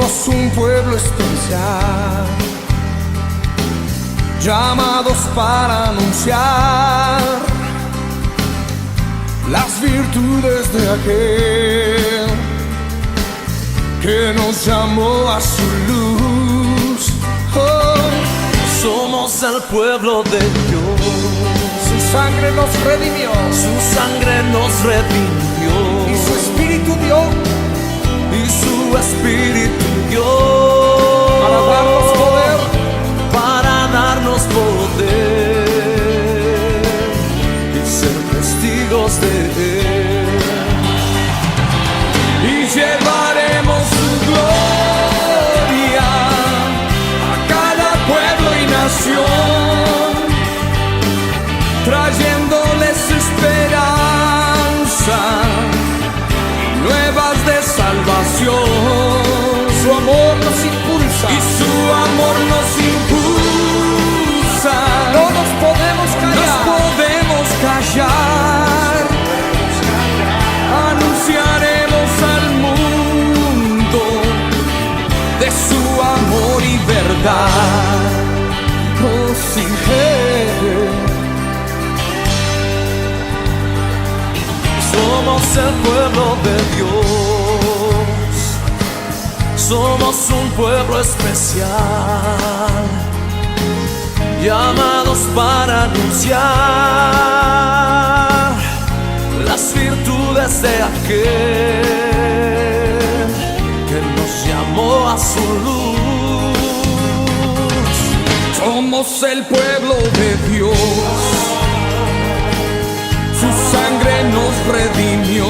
Somos un pueblo especial, llamados para anunciar las virtudes de aquel que nos llamó a su luz. Oh, somos el pueblo de Dios. Su sangre nos redimió, su sangre nos redimió, y su espíritu dio, y su espíritu dio para darnos poder y ser testigos de Él, y llevaremos su gloria a cada pueblo y nación, trayéndoles esperanza y nuevas de salvación. su amor nos impulsa, Y su amor nos impulsa. no nos podemos Nos callar, podemos callar. Anunciaremos al mundo de su amor y verdad. oh sí, Somos el pueblo de Dios, somos un pueblo especial, llamados para anunciar las virtudes de aquel que nos llamó a su luz. somos el pueblo de Dios, su sangre nos redimió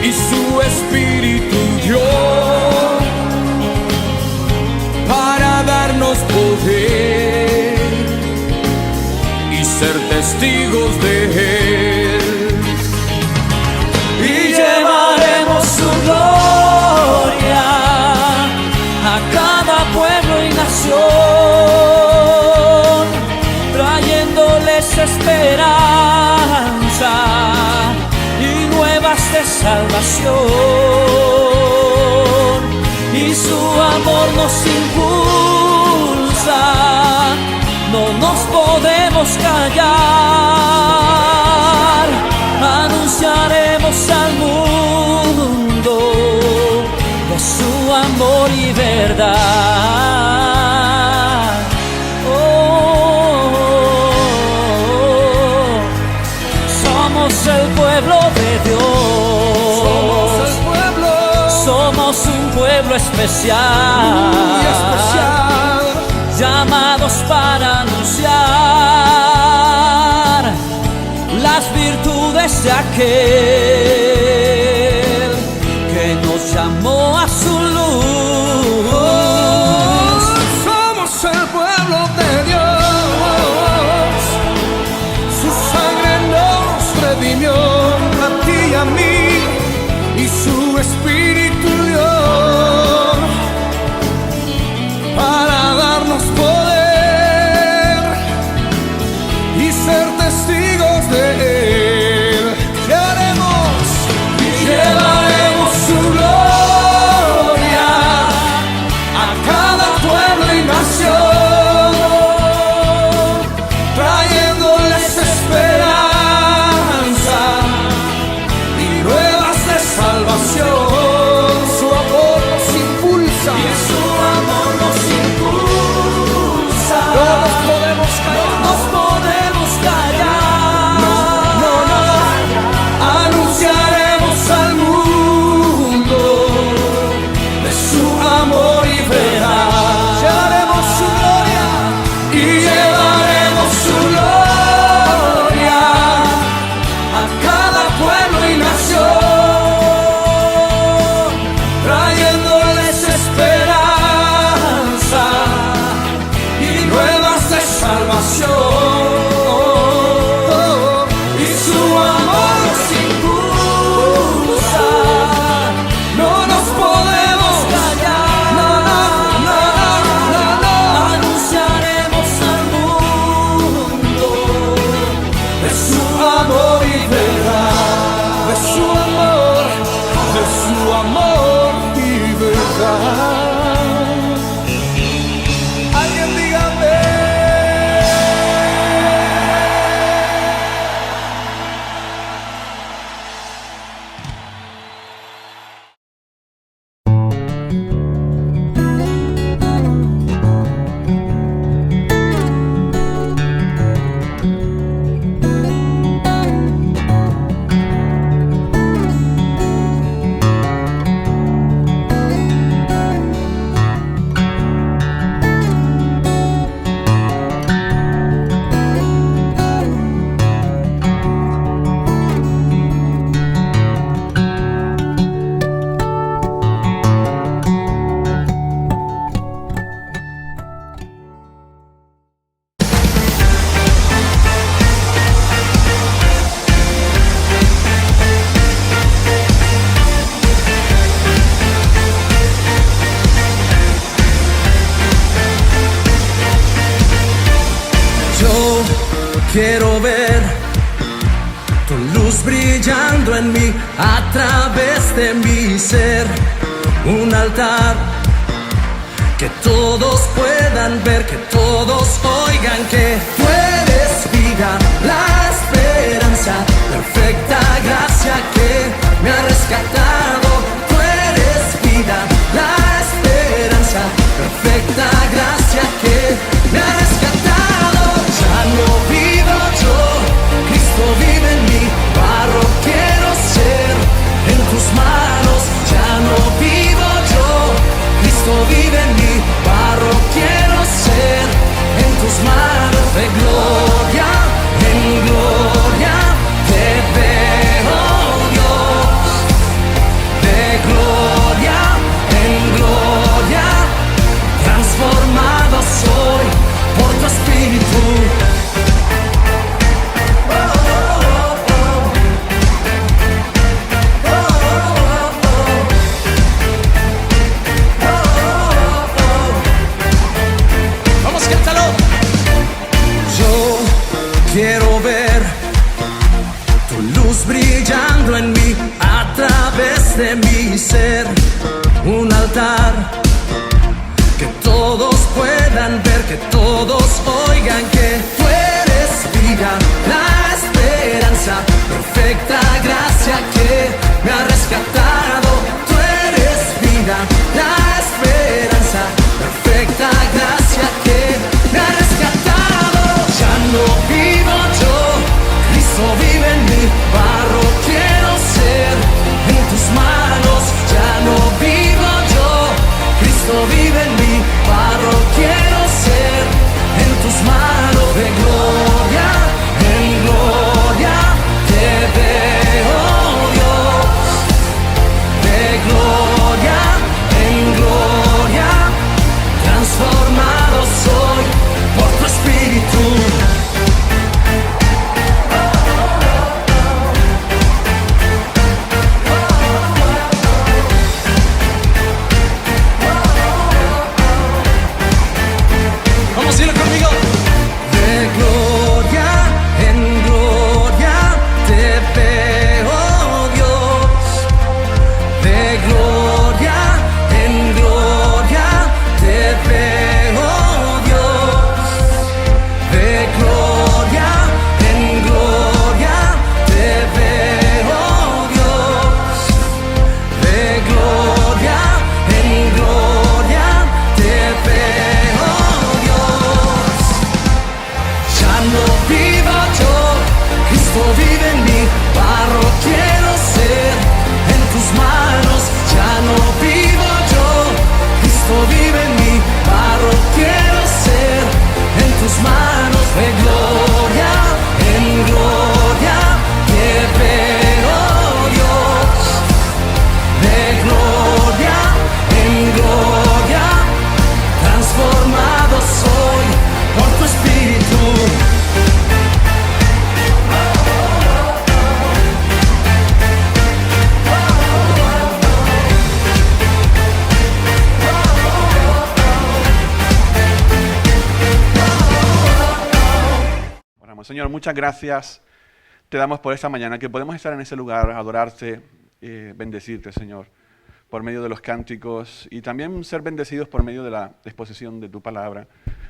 y su espíritu dio para darnos poder y ser testigos de Él. Y llevaremos su gloria a cada pueblo y nación, trayéndoles esperanza y nuevas de salvación. Y su amor nos impulsa, no nos podemos callar. Anunciaremos al mundo de su amor y verdad. Somos el pueblo de Dios, somos un pueblo especial, llamados para anunciar las virtudes de aquel que nos llamó a su luz. Somos el pueblo de Dios, su sangre nos redimió a ti y a mí, y su espíritu dio para darnos poder y ser testigos de Él. Llevaremos quiero ver tu luz brillando en mí a través de mi ser. Un altar que todos puedan ver, que todos oigan que tú eres vida, la esperanza, perfecta gracia que me ha rescatado. Tú eres vida, la esperanza, perfecta gracia que me ha rescatado. Ya no vivo yo, Cristo vive en mí, barro quiero ser en tus manos. Ya no vivo yo, Cristo vive en mí, barro quiero ser en tus manos. De gloria en gloria te veo, Dios. De gloria en gloria transformado soy por tu espíritu. Quiero ver tu luz brillando en mí a través de mi ser. Un altar que todos puedan ver, que todos oigan que tú eres vida, la esperanza, perfecta gracia que me ha rescatado. Tú eres vida, la esperanza, perfecta gracia que me ha rescatado. Ya no vivo yo, Cristo vive en mí, barro quiero ser en tus manos. Ya no vivo yo, Cristo vive en mí, barro quiero ser en tus manos. De gloria en gloria te veo, Dios. De gloria en gloria transformado soy por tu espíritu. Vamos a decirlo conmigo. De gloria en gloria te veo, Dios. De gloria en gloria te veo, Dios. De gloria en gloria te veo, Dios. De gloria en gloria te veo, Dios. Ya no vivo yo, Cristo vive en mí, barro quiero ser en tus manos. Ya no vivo yo, Cristo vive en mí, barro quiero ser en tus manos. De gloria en gloria te veo, Dios. De gloria en gloria transformado soy por tu espíritu. Oramos. Señor, muchas gracias te damos por esta mañana que podemos estar en ese lugar, adorarte, bendecirte, Señor, por medio de los cánticos y también ser bendecidos por medio de la exposición de tu palabra,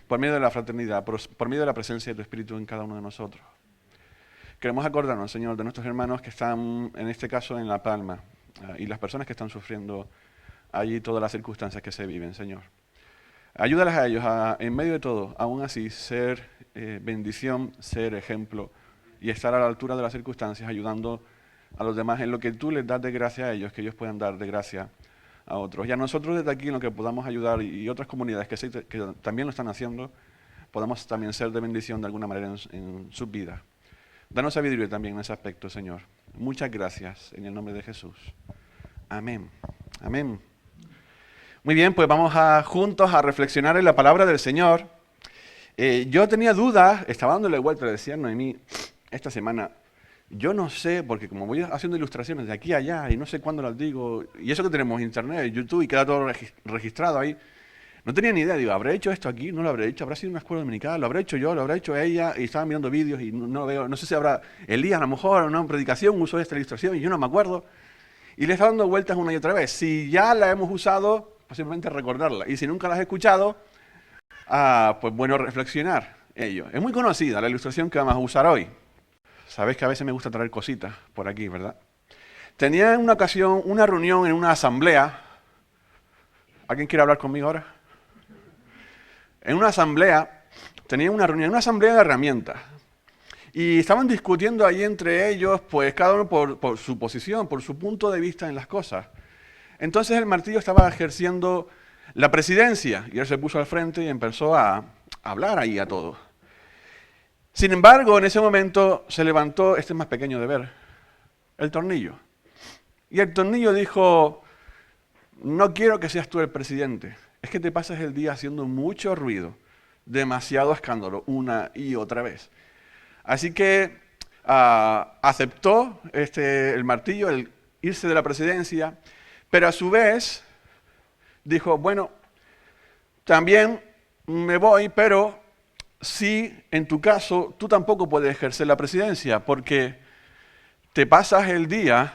por medio de la fraternidad, por medio de la presencia de tu Espíritu en cada uno de nosotros. Queremos acordarnos, Señor, de nuestros hermanos que están, en este caso, en La Palma, y las personas que están sufriendo allí todas las circunstancias que se viven, Señor. Ayúdalas a ellos a, en medio de todo, aún así, ser bendición, ser ejemplo y estar a la altura de las circunstancias, ayudando a los demás en lo que tú les das de gracia a ellos, que ellos puedan dar de gracia a otros. Y a nosotros desde aquí en lo que podamos ayudar y otras comunidades que también lo están haciendo, podamos también ser de bendición de alguna manera en sus vidas. Danos sabiduría también en ese aspecto, Señor. Muchas gracias en el nombre de Jesús. Amén. Amén. Muy bien, pues vamos juntos a reflexionar en la palabra del Señor. Yo tenía dudas, estaba dándole vuelta, le decía a Noemí esta semana, yo no sé, porque como voy haciendo ilustraciones de aquí a allá y no sé cuándo las digo, y eso que tenemos internet, YouTube y queda todo registrado ahí, No tenía ni idea, digo, ¿habré hecho esto aquí? ¿No lo habré hecho? ¿Habrá sido una escuela dominical? ¿Lo habré hecho yo? ¿Lo habrá hecho ella? Y estaba mirando vídeos y no lo veo. No sé si habrá Elías, a lo mejor, en una predicación usó esta ilustración y yo no me acuerdo. Y le está dando vueltas una y otra vez. Si ya la hemos usado, pues simplemente recordarla. Y si nunca la has escuchado, pues bueno, reflexionar ello. Es muy conocida la ilustración que vamos a usar hoy. Sabéis que a veces me gusta traer cositas por aquí, ¿verdad? Tenía en una ocasión una reunión en una asamblea. ¿Alguien quiere hablar conmigo ahora? En una asamblea, tenían una reunión, una asamblea de herramientas. Y estaban discutiendo ahí entre ellos, pues cada uno por su posición, por su punto de vista en las cosas. Entonces el martillo estaba ejerciendo la presidencia y él se puso al frente y empezó a hablar ahí a todos. Sin embargo, en ese momento se levantó, este es más pequeño de ver, el tornillo. Y el tornillo dijo, no quiero que seas tú el presidente. Es que te pasas el día haciendo mucho ruido, demasiado escándalo, una y otra vez. Así que aceptó el martillo, el irse de la presidencia, pero a su vez dijo, bueno, también me voy, pero sí, en tu caso, tú tampoco puedes ejercer la presidencia, porque te pasas el día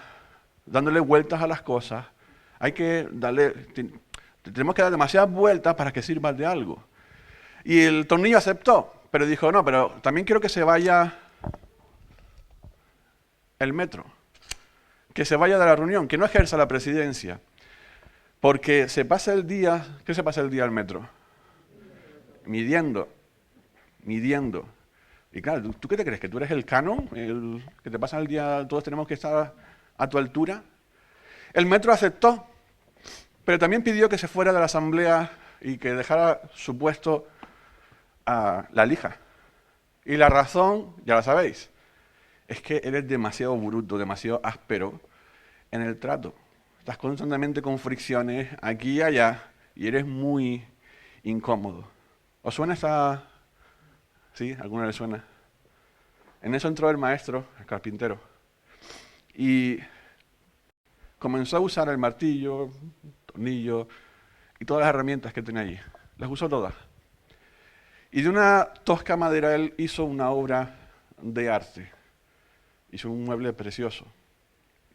dándole vueltas a las cosas, hay que tenemos que dar demasiadas vueltas para que sirvan de algo. Y el tornillo aceptó, pero dijo, no, pero también quiero que se vaya el metro, que se vaya de la reunión, que no ejerza la presidencia, porque se pasa el día, ¿qué se pasa el día al metro? Midiendo. Y claro, ¿tú qué te crees? ¿Que tú eres el canon? ¿Que te pasa el día, todos tenemos que estar a tu altura? El metro aceptó, pero también pidió que se fuera de la asamblea y que dejara su puesto a la lija. Y la razón, ya la sabéis, es que eres demasiado bruto, demasiado áspero en el trato. Estás constantemente con fricciones aquí y allá y eres muy incómodo. ¿Os suena esta...? ¿Sí? ¿Alguna le suena? En eso entró el maestro, el carpintero, y comenzó a usar el martillo, tornillo y todas las herramientas que tenía allí. Las usó todas. Y de una tosca madera él hizo una obra de arte. Hizo un mueble precioso,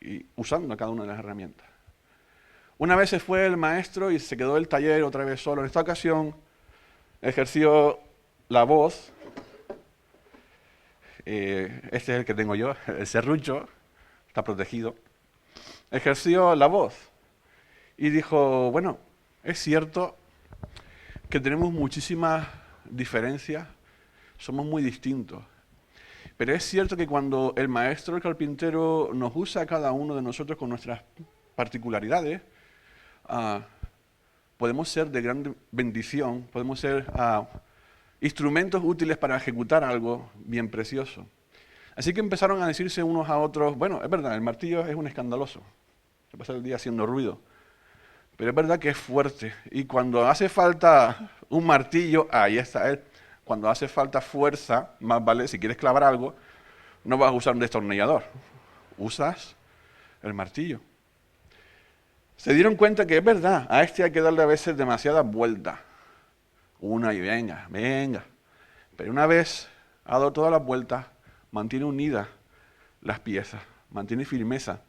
y usando cada una de las herramientas. Una vez se fue el maestro y se quedó el taller otra vez solo. En esta ocasión ejerció la voz. Este es el que tengo yo, el serrucho, está protegido. Ejerció la voz y dijo, bueno, es cierto que tenemos muchísimas diferencias, somos muy distintos. Pero es cierto que cuando el maestro, el carpintero, nos usa a cada uno de nosotros con nuestras particularidades, podemos ser de gran bendición, podemos ser instrumentos útiles para ejecutar algo bien precioso. Así que empezaron a decirse unos a otros, bueno, es verdad, el martillo es un escandaloso, se pasa el día haciendo ruido, pero es verdad que es fuerte, y cuando hace falta un martillo, ahí está él. Cuando hace falta fuerza, más vale, si quieres clavar algo, no vas a usar un destornillador, usas el martillo. Se dieron cuenta que es verdad, a este hay que darle a veces demasiadas vueltas. Una y venga. Pero una vez ha dado todas las vueltas, mantiene unidas las piezas, mantiene firmeza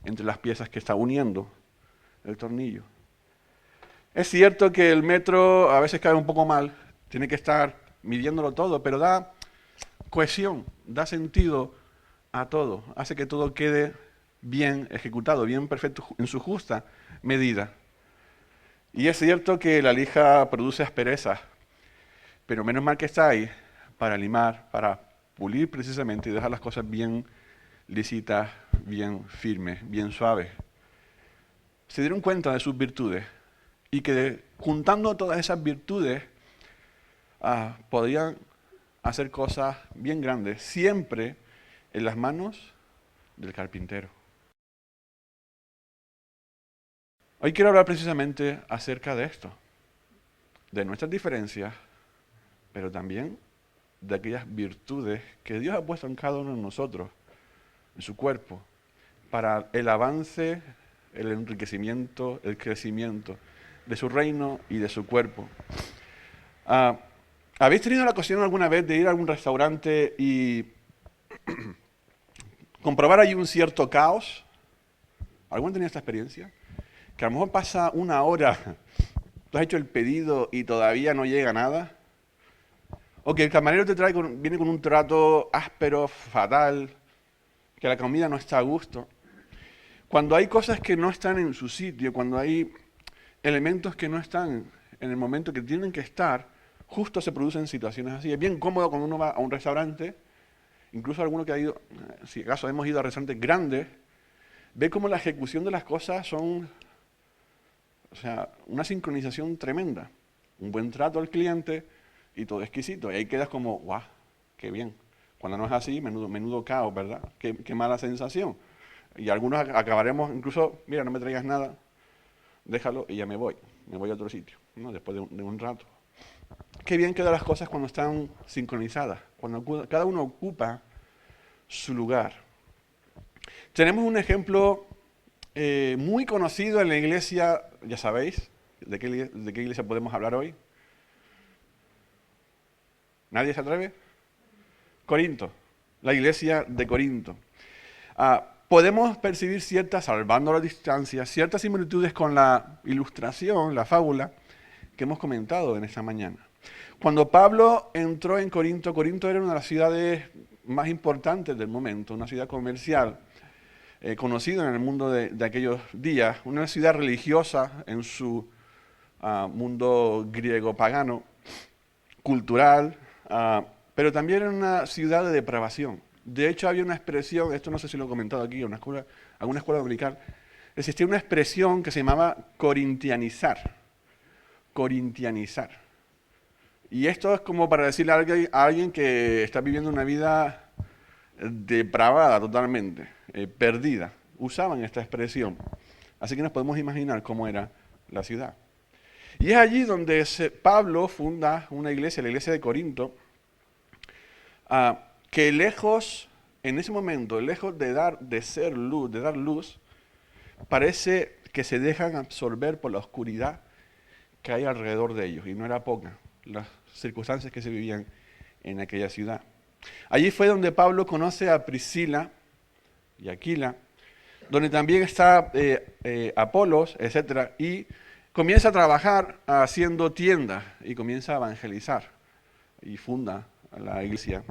entre las piezas que está uniendo el tornillo. Es cierto que el metro a veces cae un poco mal, tiene que estar midiéndolo todo, pero da cohesión, da sentido a todo, hace que todo quede bien ejecutado, bien perfecto, en su justa medida. Y es cierto que la lija produce asperezas, pero menos mal que está ahí para limar, para pulir precisamente y dejar las cosas bien lisitas, bien firmes, bien suaves. Se dieron cuenta de sus virtudes y que juntando todas esas virtudes podían hacer cosas bien grandes, siempre en las manos del carpintero. Hoy quiero hablar precisamente acerca de esto, de nuestras diferencias, pero también de aquellas virtudes que Dios ha puesto en cada uno de nosotros, en su cuerpo, para el avance, el enriquecimiento, el crecimiento de su reino y de su cuerpo. ¿Habéis tenido la ocasión alguna vez de ir a algún restaurante y comprobar allí un cierto caos? ¿Alguno ha tenido esta experiencia? Que a lo mejor pasa una hora, tú has hecho el pedido y todavía no llega nada. O que el camarero te viene con un trato áspero, fatal, que la comida no está a gusto. Cuando hay cosas que no están en su sitio, cuando hay elementos que no están en el momento que tienen que estar, justo se producen situaciones así. Es bien cómodo cuando uno va a un restaurante, incluso alguno que ha ido, si acaso hemos ido a restaurantes grandes, ve cómo la ejecución de las cosas son, o sea, una sincronización tremenda. Un buen trato al cliente y todo exquisito. Y ahí quedas como, guau, qué bien. Cuando no es así, menudo caos, ¿verdad? Qué mala sensación. Y algunos acabaremos incluso, mira, no me traigas nada, déjalo y ya me voy a otro sitio, ¿no? Después de un rato. Qué bien quedan las cosas cuando están sincronizadas, cuando cada uno ocupa su lugar. Tenemos un ejemplo muy conocido en la iglesia, ya sabéis, ¿de qué iglesia podemos hablar hoy? ¿Nadie se atreve? Corinto, la iglesia de Corinto. Podemos percibir salvando la distancia, ciertas similitudes con la ilustración, la fábula que hemos comentado en esta mañana. Cuando Pablo entró en Corinto, Corinto era una de las ciudades más importantes del momento, una ciudad comercial, conocida en el mundo de aquellos días, una ciudad religiosa en su mundo griego pagano, cultural, pero también era una ciudad de depravación. De hecho, había una expresión, esto no sé si lo he comentado aquí, en alguna escuela dominical, existía una expresión que se llamaba corintianizar. Corintianizar. Y esto es como para decirle a alguien que está viviendo una vida depravada totalmente, perdida. Usaban esta expresión. Así que nos podemos imaginar cómo era la ciudad. Y es allí donde Pablo funda una iglesia, la iglesia de Corinto, que lejos, en ese momento, lejos de dar luz, parece que se dejan absorber por la oscuridad que hay alrededor de ellos, y no era poca las circunstancias que se vivían en aquella ciudad. Allí fue donde Pablo conoce a Priscila y Aquila, donde también está Apolos, etc., y comienza a trabajar haciendo tiendas y comienza a evangelizar y funda la iglesia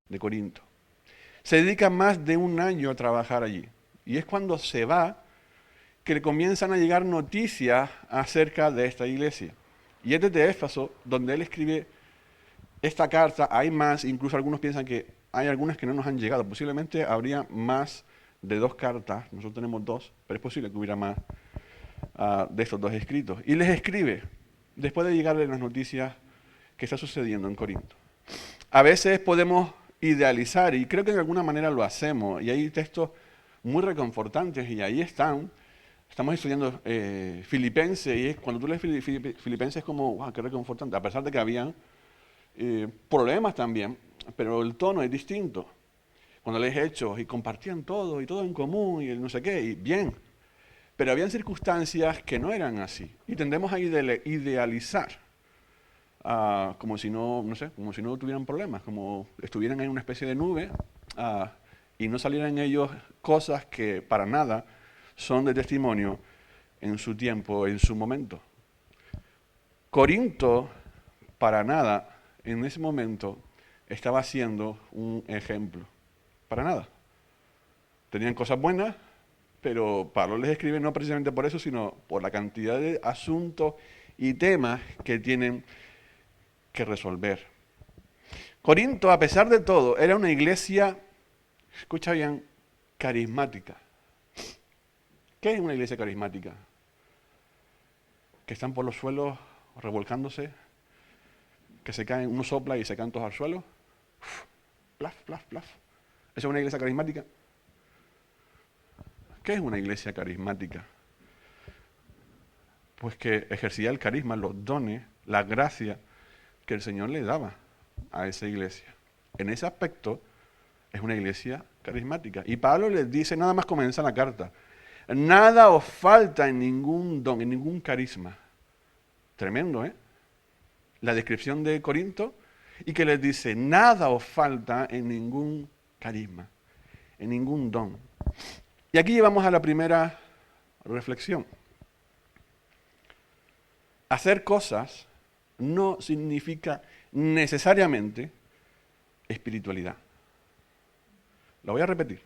de Corinto. Se dedica más de un año a trabajar allí. Y es cuando se va que le comienzan a llegar noticias acerca de esta iglesia. Y es desde Éfeso donde él escribe esta carta. Hay más, incluso algunos piensan que hay algunas que no nos han llegado. Posiblemente habría más de 2 cartas. Nosotros tenemos 2, pero es posible que hubiera más de estos 2 escritos. Y les escribe, después de llegarle las noticias que está sucediendo en Corinto. A veces podemos idealizar, y creo que de alguna manera lo hacemos, y hay textos muy reconfortantes, y ahí están. Estamos estudiando Filipenses, y cuando tú lees Filipenses es como, wow, qué reconfortante, a pesar de que habían problemas también, pero el tono es distinto. Cuando lees Hechos, y compartían todo, y todo en común, y el no sé qué, y bien. Pero habían circunstancias que no eran así, y tendemos a idealizar. Como si no tuvieran problemas, como estuvieran en una especie de nube y no salieran en ellos cosas que para nada son de testimonio en su tiempo, en su momento. Corinto, para nada, en ese momento, estaba siendo un ejemplo. Para nada. Tenían cosas buenas, pero Pablo les escribe no precisamente por eso, sino por la cantidad de asuntos y temas que tienen que resolver. Corinto, a pesar de todo, era una iglesia, escucha bien, carismática. ¿Qué es una iglesia carismática? Que están por los suelos revolcándose, que se caen, uno sopla y se caen todos al suelo. Plaf, plaf, plaf. ¿Esa es una iglesia carismática? ¿Qué es una iglesia carismática? Pues que ejercía el carisma, los dones, la gracia que el Señor le daba a esa iglesia. En ese aspecto es una iglesia carismática. Y Pablo les dice, nada más comienza la carta, nada os falta en ningún don, en ningún carisma. Tremendo, ¿eh? La descripción de Corinto, y que les dice, nada os falta en ningún carisma, en ningún don. Y aquí llevamos a la primera reflexión. Hacer cosas no significa necesariamente espiritualidad. Lo voy a repetir.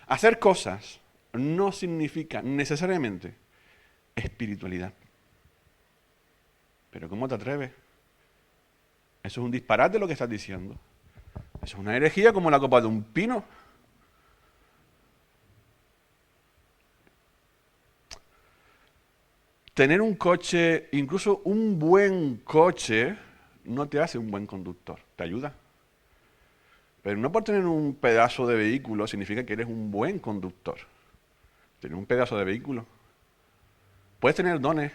Hacer cosas no significa necesariamente espiritualidad. Pero ¿cómo te atreves? Eso es un disparate lo que estás diciendo. Eso es una herejía como la copa de un pino. Tener un coche, incluso un buen coche, no te hace un buen conductor. Te ayuda. Pero no por tener un pedazo de vehículo significa que eres un buen conductor. Tener un pedazo de vehículo. Puedes tener dones,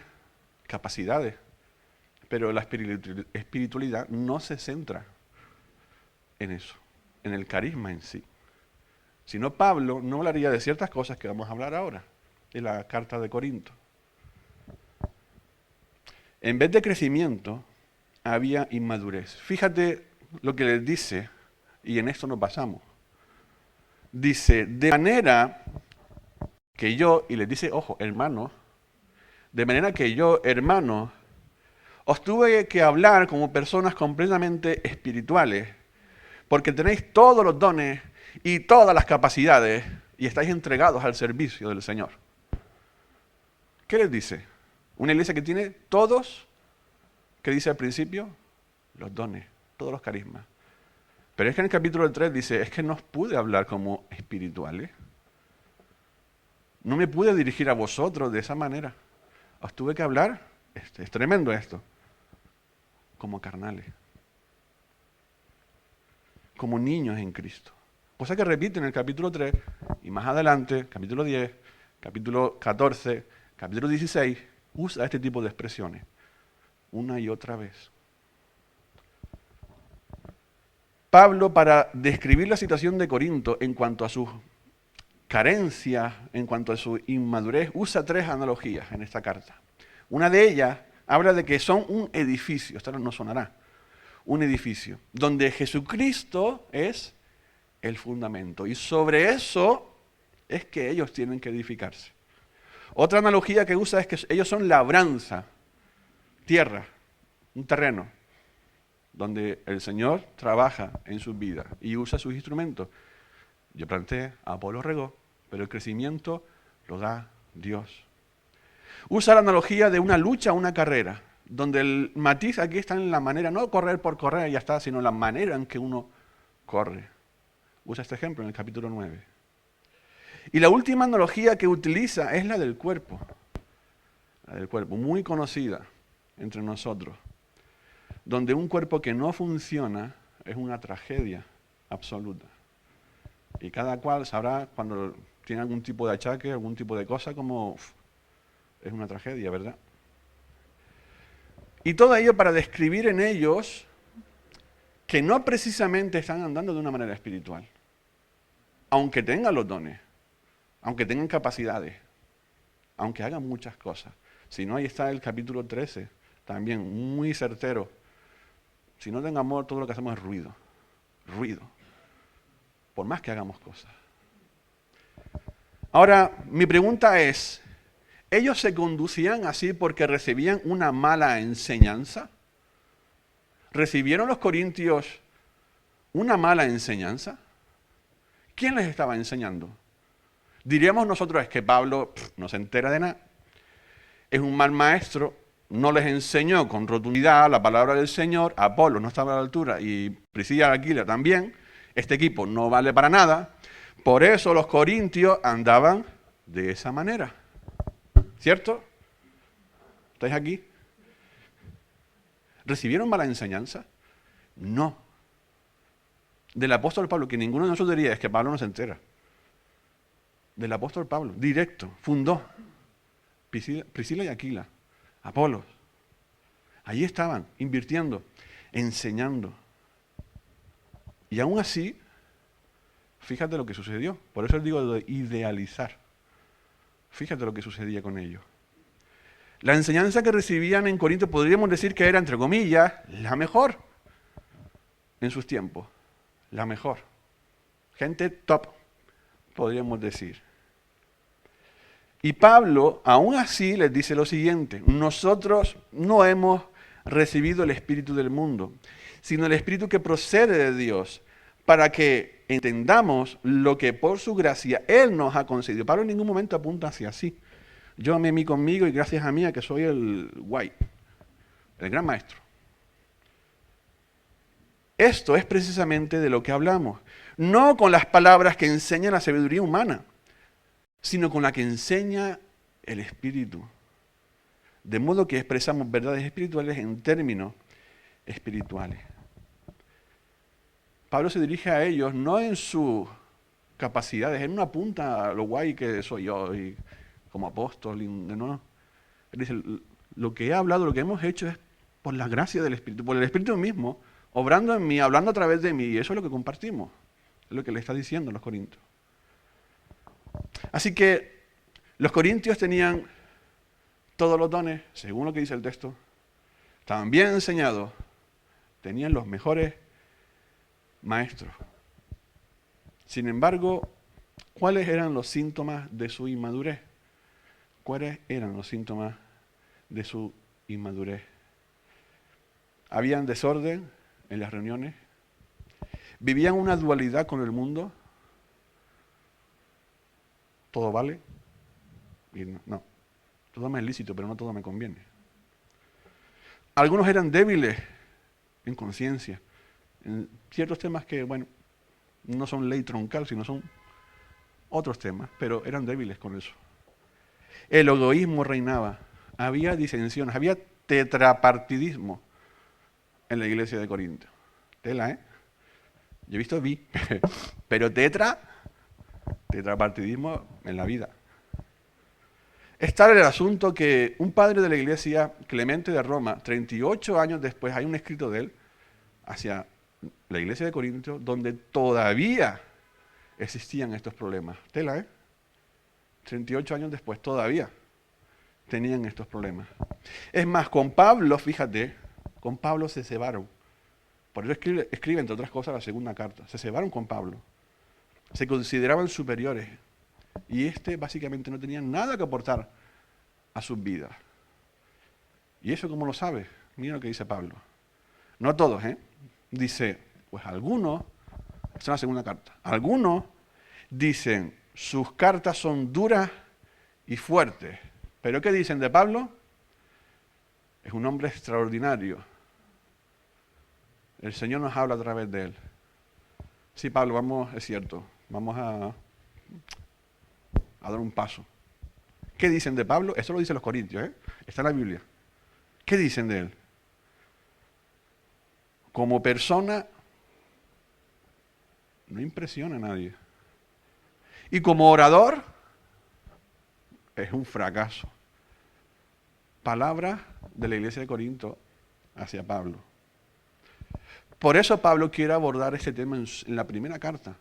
capacidades, pero la espiritualidad no se centra en eso, en el carisma en sí. Si no, Pablo no hablaría de ciertas cosas que vamos a hablar ahora, en la carta de Corinto. En vez de crecimiento, había inmadurez. Fíjate lo que les dice, y en esto nos basamos. Dice, de manera que yo, y les dice, ojo, hermanos, de manera que yo, hermanos, os tuve que hablar como personas completamente espirituales, porque tenéis todos los dones y todas las capacidades y estáis entregados al servicio del Señor. ¿Qué les dice? Una iglesia que tiene todos, ¿qué dice al principio? Los dones, todos los carismas. Pero es que en el capítulo 3 dice, es que no os pude hablar como espirituales. No me pude dirigir a vosotros de esa manera. Os tuve que hablar, es tremendo esto, como carnales. Como niños en Cristo. Cosa que repite en el capítulo 3 y más adelante, capítulo 10, capítulo 14, capítulo 16, usa este tipo de expresiones una y otra vez. Pablo, para describir la situación de Corinto en cuanto a sus carencias, en cuanto a su inmadurez, usa 3 analogías en esta carta. Una de ellas habla de que son un edificio, esto no sonará, un edificio, donde Jesucristo es el fundamento y sobre eso es que ellos tienen que edificarse. Otra analogía que usa es que ellos son labranza, tierra, un terreno, donde el Señor trabaja en sus vidas y usa sus instrumentos. Yo planté, Apolo regó, pero el crecimiento lo da Dios. Usa la analogía de una lucha, una carrera, donde el matiz aquí está en la manera, no correr por correr y ya está, sino la manera en que uno corre. Usa este ejemplo en el capítulo 9. Y la última analogía que utiliza es la del cuerpo. La del cuerpo, muy conocida entre nosotros. Donde un cuerpo que no funciona es una tragedia absoluta. Y cada cual sabrá cuando tiene algún tipo de achaque, algún tipo de cosa, como es una tragedia, ¿verdad? Y todo ello para describir en ellos que no precisamente están andando de una manera espiritual. Aunque tengan los dones, aunque tengan capacidades, aunque hagan muchas cosas. Si no, ahí está el capítulo 13, también muy certero. Si no tengo amor, todo lo que hacemos es ruido. Ruido. Por más que hagamos cosas. Ahora, mi pregunta es, ¿ellos se conducían así porque recibían una mala enseñanza? ¿Recibieron los corintios una mala enseñanza? ¿Quién les estaba enseñando? Diríamos nosotros, es que Pablo no se entera de nada. Es un mal maestro, no les enseñó con rotundidad la palabra del Señor, Apolo no estaba a la altura y Priscila y Aquila también, este equipo no vale para nada, por eso los corintios andaban de esa manera. ¿Cierto? ¿Estáis aquí? ¿Recibieron mala enseñanza? No. Del apóstol Pablo, que ninguno de nosotros diría, es que Pablo no se entera. Del apóstol Pablo, directo, fundó Priscila y Aquila. Apolos. Allí estaban, invirtiendo, enseñando. Y aún así, fíjate lo que sucedió. Por eso les digo de idealizar. Fíjate lo que sucedía con ellos. La enseñanza que recibían en Corinto podríamos decir que era, entre comillas, la mejor en sus tiempos. La mejor. Gente top, podríamos decir. Y Pablo, aún así, les dice lo siguiente: nosotros no hemos recibido el espíritu del mundo, sino el espíritu que procede de Dios, para que entendamos lo que por su gracia Él nos ha concedido. Pablo en ningún momento apunta hacia sí. Yo amé a mí conmigo y gracias a mí a que soy el guay, el gran maestro. Esto es precisamente de lo que hablamos. No con las palabras que enseña la sabiduría humana, sino con la que enseña el Espíritu. De modo que expresamos verdades espirituales en términos espirituales. Pablo se dirige a ellos no en sus capacidades, él no apunta a lo guay que soy yo y como apóstol, no. Él dice, lo que he hablado, lo que hemos hecho es por la gracia del Espíritu, por el Espíritu mismo, obrando en mí, hablando a través de mí, y eso es lo que compartimos, es lo que le está diciendo a los corintios. Así que los corintios tenían todos los dones, según lo que dice el texto, estaban bien enseñados, tenían los mejores maestros. Sin embargo, ¿cuáles eran los síntomas de su inmadurez? ¿Cuáles eran los síntomas de su inmadurez? Habían desorden en las reuniones, vivían una dualidad con el mundo, todo vale, y no, todo me es lícito, pero no todo me conviene. Algunos eran débiles en conciencia, en ciertos temas que, bueno, no son ley troncal, sino son otros temas, pero eran débiles con eso. El egoísmo reinaba, había disensiones, había tetrapartidismo en la iglesia de Corinto. Tela, ¿eh? Yo he visto pero tetrapartidismo en la vida. Es tal el asunto que un padre de la iglesia, Clemente de Roma, 38 años después, hay un escrito de él hacia la iglesia de Corinto, donde todavía existían estos problemas. Tela, ¿eh? 38 años después, todavía tenían estos problemas. Es más, con Pablo, fíjate, con Pablo se cebaron. Por eso escribe, entre otras cosas, la segunda carta. Se cebaron con Pablo. Se consideraban superiores. Y básicamente no tenía nada que aportar a sus vidas. ¿Y eso cómo lo sabe? Mira lo que dice Pablo. No todos, ¿eh? Dice, pues algunos, esta es la segunda carta, algunos dicen, sus cartas son duras y fuertes. ¿Pero qué dicen de Pablo? Es un hombre extraordinario. El Señor nos habla a través de él. Sí, Pablo, es cierto, vamos a dar un paso. ¿Qué dicen de Pablo? Eso lo dicen los corintios, ¿eh? Está en la Biblia. ¿Qué dicen de él? Como persona, no impresiona a nadie. Y como orador, es un fracaso. Palabra de la iglesia de Corinto hacia Pablo. Por eso Pablo quiere abordar este tema en la primera carta.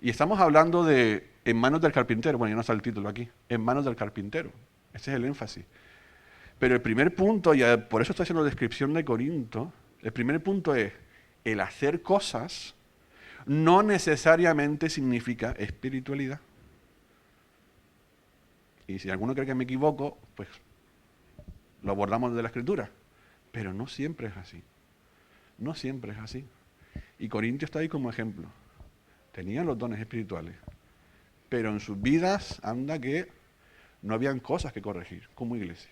Y estamos hablando de en manos del carpintero. Bueno, ya no está el título aquí. En manos del carpintero. Ese es el énfasis. Pero el primer punto, y por eso estoy haciendo la descripción de Corinto, el primer punto es, el hacer cosas no necesariamente significa espiritualidad. Y si alguno cree que me equivoco, pues lo abordamos de la Escritura. Pero no siempre es así. No siempre es así. Y Corintio está ahí como ejemplo. Tenían los dones espirituales, pero en sus vidas anda que no habían cosas que corregir como iglesia.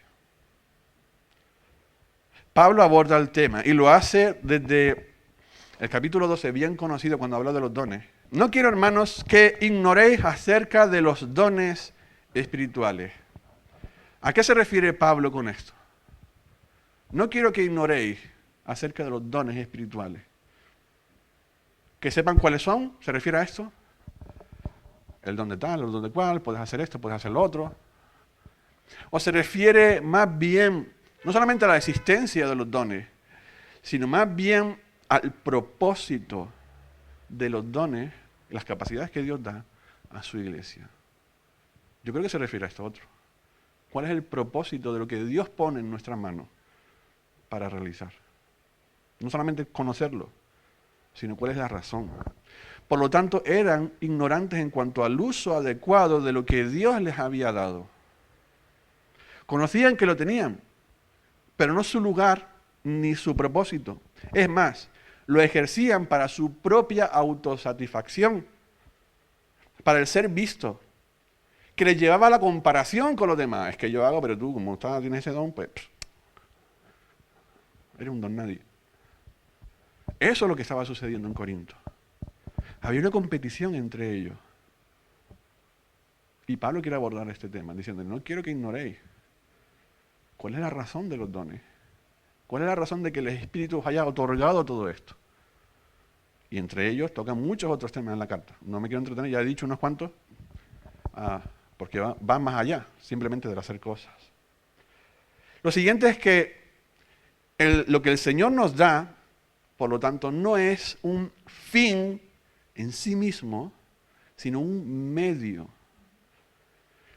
Pablo aborda el tema y lo hace desde el capítulo 12, bien conocido cuando habla de los dones. No quiero, hermanos, que ignoréis acerca de los dones espirituales. ¿A qué se refiere Pablo con esto? No quiero que ignoréis acerca de los dones espirituales. Que sepan cuáles son, ¿se refiere a esto? El don de tal, el don de cual, puedes hacer esto, puedes hacer lo otro. O se refiere más bien, no solamente a la existencia de los dones, sino más bien al propósito de los dones, las capacidades que Dios da a su iglesia. Yo creo que se refiere a esto otro. ¿Cuál es el propósito de lo que Dios pone en nuestras manos para realizar? No solamente conocerlo, sino cuál es la razón. Por lo tanto, eran ignorantes en cuanto al uso adecuado de lo que Dios les había dado. Conocían que lo tenían, pero no su lugar ni su propósito. Es más, lo ejercían para su propia autosatisfacción, para el ser visto, que les llevaba a la comparación con los demás. Es que yo hago, pero tú, como tienes ese don, pues eres un don nadie. Eso es lo que estaba sucediendo en Corinto. Había una competición entre ellos. Y Pablo quiere abordar este tema, diciendo, no quiero que ignoréis. ¿Cuál es la razón de los dones? ¿Cuál es la razón de que el Espíritu os haya otorgado todo esto? Y entre ellos tocan muchos otros temas en la carta. No me quiero entretener, ya he dicho unos cuantos, porque va más allá, simplemente de hacer cosas. Lo siguiente es que lo que el Señor nos da, por lo tanto, no es un fin en sí mismo, sino un medio.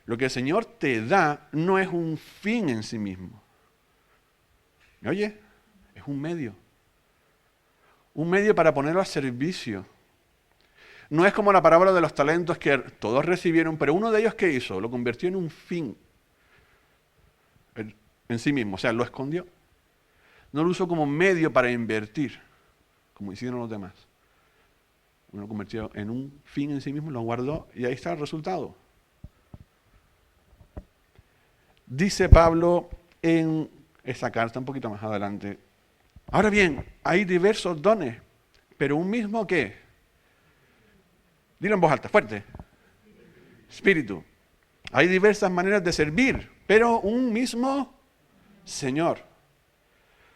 Lo que el Señor te da no es un fin en sí mismo. ¿Me oye? Es un medio. Un medio para ponerlo a servicio. No es como la parábola de los talentos que todos recibieron, pero uno de ellos, ¿qué hizo? Lo convirtió en un fin en sí mismo, o sea, lo escondió. No lo usó como medio para invertir, como hicieron los demás. Uno lo convirtió en un fin en sí mismo, lo guardó y ahí está el resultado. Dice Pablo en esta carta, un poquito más adelante. Ahora bien, hay diversos dones, pero un mismo ¿qué? Dilo en voz alta, fuerte. Espíritu. Hay diversas maneras de servir, pero un mismo Señor.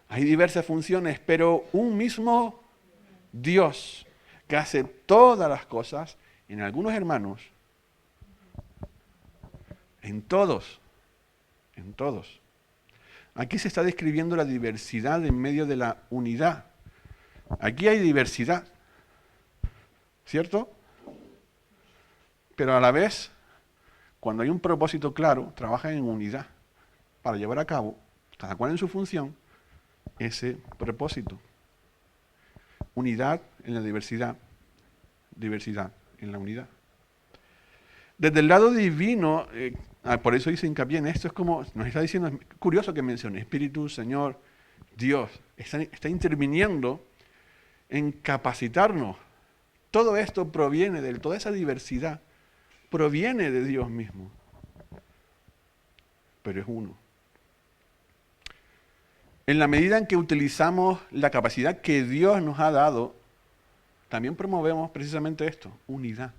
Hay diversas funciones, pero un mismo Dios que hace todas las cosas en algunos hermanos, en todos. Aquí se está describiendo la diversidad en medio de la unidad. Aquí hay diversidad, ¿cierto? Pero a la vez, cuando hay un propósito claro, trabajan en unidad para llevar a cabo, cada cual en su función, ese propósito. Unidad en la diversidad, diversidad en la unidad. Desde el lado divino, por eso hice hincapié en esto, es como nos está diciendo, es curioso que mencione Espíritu, Señor, Dios, está interviniendo en capacitarnos. Todo esto proviene toda esa diversidad, proviene de Dios mismo, pero es uno. En la medida en que utilizamos la capacidad que Dios nos ha dado, también promovemos precisamente esto, unidad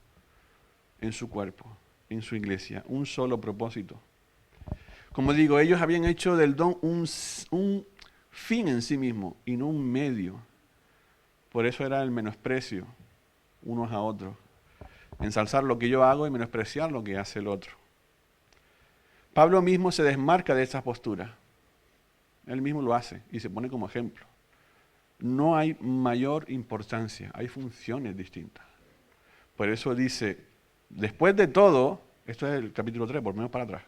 en su cuerpo, en su iglesia, un solo propósito. Como digo, ellos habían hecho del don un fin en sí mismo y no un medio. Por eso era el menosprecio unos a otros. Ensalzar lo que yo hago y menospreciar lo que hace el otro. Pablo mismo se desmarca de esa postura. Él mismo lo hace y se pone como ejemplo. No hay mayor importancia, hay funciones distintas. Por eso dice, después de todo, esto es el capítulo 3, por lo menos para atrás.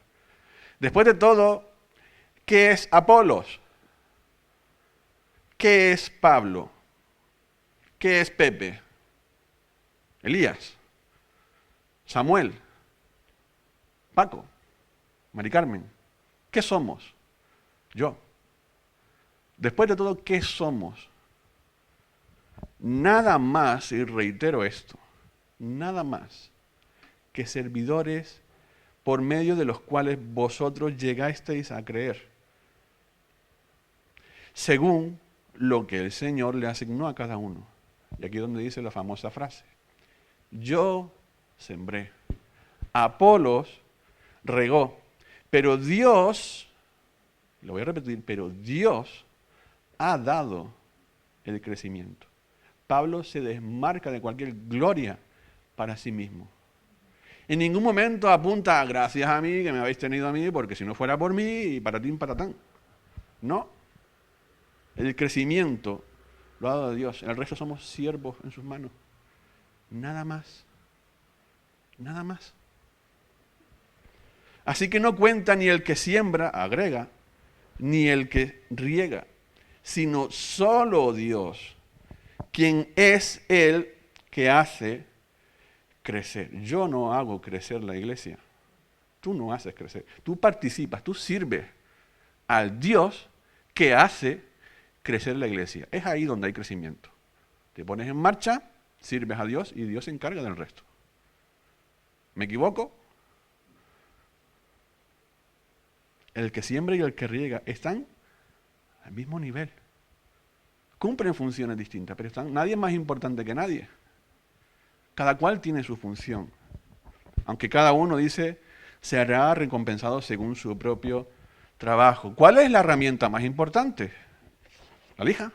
Después de todo, ¿qué es Apolos? ¿Qué es Pablo? ¿Qué es Pepe? Elías, Samuel, Paco, Mari Carmen. ¿Qué somos? Yo. Después de todo, ¿qué somos? Nada más, y reitero esto, nada más que servidores por medio de los cuales vosotros llegasteis a creer, según lo que el Señor le asignó a cada uno. Y aquí es donde dice la famosa frase, yo sembré, Apolos regó, pero Dios, lo voy a repetir, pero Dios ha dado el crecimiento. Pablo se desmarca de cualquier gloria para sí mismo. En ningún momento apunta, gracias a mí, que me habéis tenido a mí, porque si no fuera por mí, y patatín, patatán. No. El crecimiento lo ha dado Dios. El resto somos siervos en sus manos. Nada más. Nada más. Así que no cuenta ni el que siembra, agrega, ni el que riega, sino solo Dios, quien es el que hace crecer. Yo no hago crecer la iglesia. Tú no haces crecer. Tú participas, tú sirves al Dios que hace crecer la iglesia. Es ahí donde hay crecimiento. Te pones en marcha, sirves a Dios y Dios se encarga del resto. ¿Me equivoco? El que siembra y el que riega están al mismo nivel. Cumplen funciones distintas, pero nadie es más importante que nadie. Cada cual tiene su función. Aunque cada uno dice, será recompensado según su propio trabajo. ¿Cuál es la herramienta más importante? La lija.